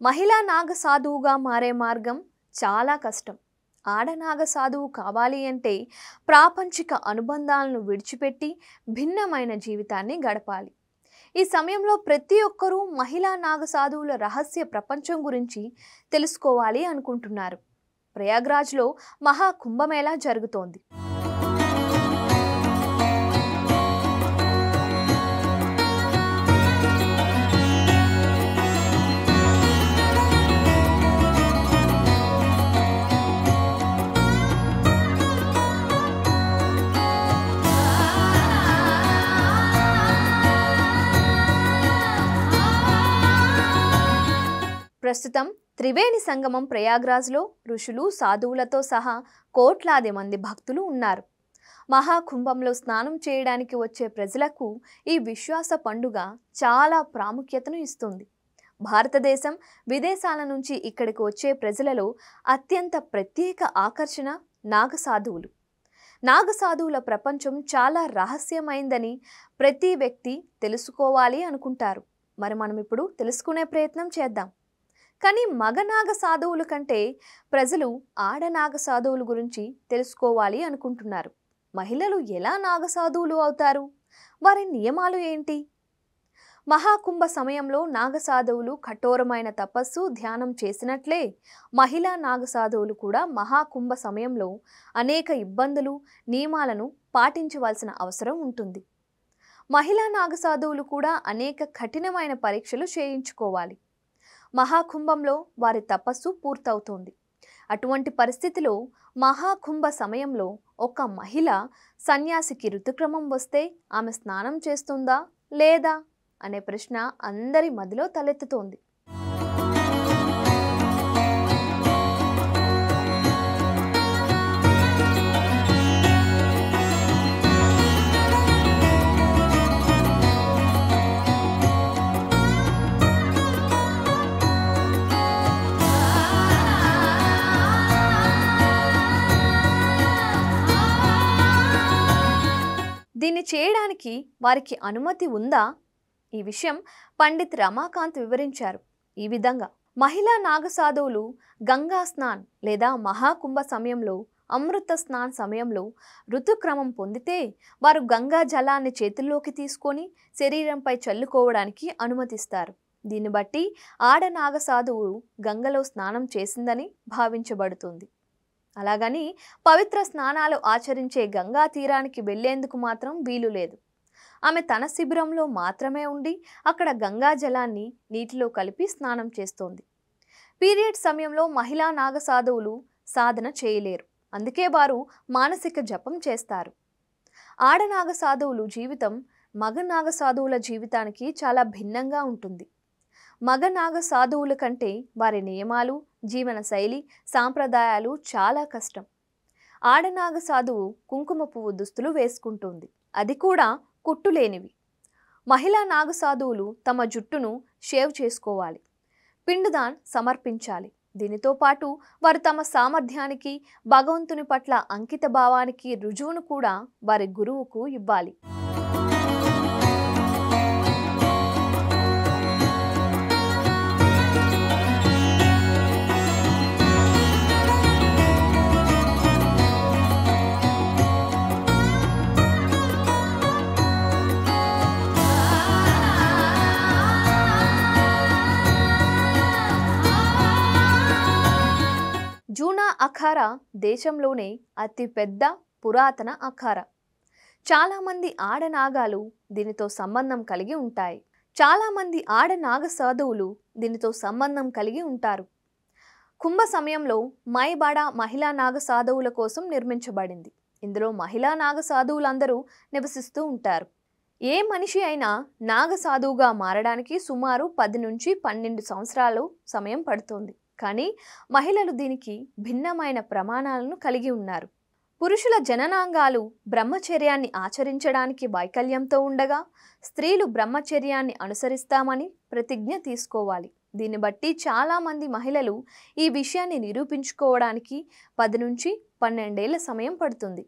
మహిళా నాగ సాధువుగా మారే మార్గం చాలా కష్టం. ఆడనాగ సాధువు కావాలి అంటే ప్రాపంచిక అనుబంధాలను విడిచిపెట్టి భిన్నమైన జీవితాన్ని గడపాలి. ఈ సమయంలో ప్రతి ఒక్కరూ మహిళా నాగ సాధువుల రహస్య ప్రపంచం గురించి తెలుసుకోవాలి అనుకుంటున్నారు. ప్రయాగ్రాజ్లో మహా కుంభమేళా జరుగుతోంది. ప్రస్తుతం త్రివేణి సంగమం ప్రయాగ్రాజ్లో ఋషులు సాధువులతో సహా కోట్లాది మంది భక్తులు ఉన్నారు. మహాకుంభంలో స్నానం చేయడానికి వచ్చే ప్రజలకు ఈ విశ్వాస పండుగ చాలా ప్రాముఖ్యతను ఇస్తుంది. భారతదేశం విదేశాల నుంచి ఇక్కడికి వచ్చే ప్రజలలో అత్యంత ప్రత్యేక ఆకర్షణ నాగసాధువులు. నాగసాధువుల ప్రపంచం చాలా రహస్యమైందని ప్రతి వ్యక్తి తెలుసుకోవాలి అనుకుంటారు. మరి మనం ఇప్పుడు తెలుసుకునే ప్రయత్నం చేద్దాం. కానీ మగ నాగ సాధువుల కంటే ప్రజలు ఆడనాగ సాధువుల గురించి తెలుసుకోవాలి అనుకుంటున్నారు. మహిళలు ఎలా నాగ సాధువులు అవుతారు? వారి నియమాలు ఏంటి? మహాకుంభ సమయంలో నాగ సాధువులు కఠోరమైన తపస్సు ధ్యానం చేసినట్లే మహిళా నాగ సాధువులు కూడా మహాకుంభ సమయంలో అనేక ఇబ్బందులు నియమాలను పాటించవలసిన అవసరం ఉంటుంది. మహిళా నాగ సాధువులు కూడా అనేక కఠినమైన పరీక్షలు చేయించుకోవాలి. మహాకుంభంలో వారి తపస్సు పూర్తవుతోంది. అటువంటి పరిస్థితిలో మహాకుంభ సమయంలో ఒక మహిళ సన్యాసికి ఋతుక్రమం వస్తే ఆమె స్నానం చేస్తుందా లేదా అనే ప్రశ్న అందరి మదిలో తలెత్తుతోంది. దీన్ని చేయడానికి వారికి అనుమతి ఉందా? ఈ విషయం పండిత్ రమాకాంత్ వివరించారు ఈ విధంగా. మహిళా నాగసాధువులు గంగా స్నాన్ లేదా మహాకుంభ సమయంలో అమృత స్నాన్ సమయంలో ఋతుక్రమం పొందితే వారు గంగా జలాన్ని చేతుల్లోకి తీసుకొని శరీరంపై చల్లుకోవడానికి అనుమతిస్తారు. దీన్ని బట్టి ఆడనాగసాధువు గంగలో స్నానం చేసిందని భావించబడుతుంది. అలాగని పవిత్ర స్నానాలు ఆచరించే గంగా తీరానికి వెళ్లేందుకు మాత్రం వీలు లేదు. ఆమె తన శిబిరంలో మాత్రమే ఉండి అక్కడ గంగా జలాన్ని నీటిలో కలిపి స్నానం చేస్తోంది. పీరియడ్ సమయంలో మహిళా నాగసాధువులు సాధన చేయలేరు. అందుకే వారు మానసిక జపం చేస్తారు. ఆడనాగ సాధువులు జీవితం మగ నాగ సాధువుల జీవితానికి చాలా భిన్నంగా ఉంటుంది. మగ నాగ సాధువుల కంటే వారి నియమాలు, జీవన శైలి, సాంప్రదాయాలు చాలా కష్టం. ఆడనాగ సాధువు కుంకుమ పువ్వు దుస్తులు వేసుకుంటుంది, అది కూడా కుట్టులేనివి. మహిళా నాగ సాధువులు తమ జుట్టును షేవ్ చేసుకోవాలి, పిండుదాన్ సమర్పించాలి. దీనితో పాటు వారు తమ సామర్థ్యానికి, భగవంతుని పట్ల అంకిత భావానికి రుజువును కూడా వారి గురువుకు ఇవ్వాలి. జూనా అఖారా దేశంలోనే అతిపెద్ద పురాతన అఖారా. చాలామంది ఆడనాగాలు దీనితో సంబంధం కలిగి ఉంటాయి. చాలామంది ఆడనాగ సాధువులు దీనితో సంబంధం కలిగి ఉంటారు. కుంభ సమయంలో మైబాడా మహిళా నాగ సాధువుల కోసం నిర్మించబడింది. ఇందులో మహిళా నాగ సాధువులందరూ నివసిస్తూ ఉంటారు. ఏ మనిషి అయినా నాగ సాధువుగా మారడానికి సుమారు 10 నుంచి 12 సంవత్సరాలు సమయం పడుతుంది. కానీ మహిళలు దీనికి భిన్నమైన ప్రమాణాలను కలిగి ఉన్నారు. పురుషుల జననాంగాలు బ్రహ్మచర్యాన్ని ఆచరించడానికి వైకల్యంతో ఉండగా స్త్రీలు బ్రహ్మచర్యాన్ని అనుసరిస్తామని ప్రతిజ్ఞ తీసుకోవాలి. దీన్ని బట్టి చాలామంది మహిళలు ఈ విషయాన్ని నిరూపించుకోవడానికి 10 నుంచి 12 ఏళ్ల సమయం పడుతుంది.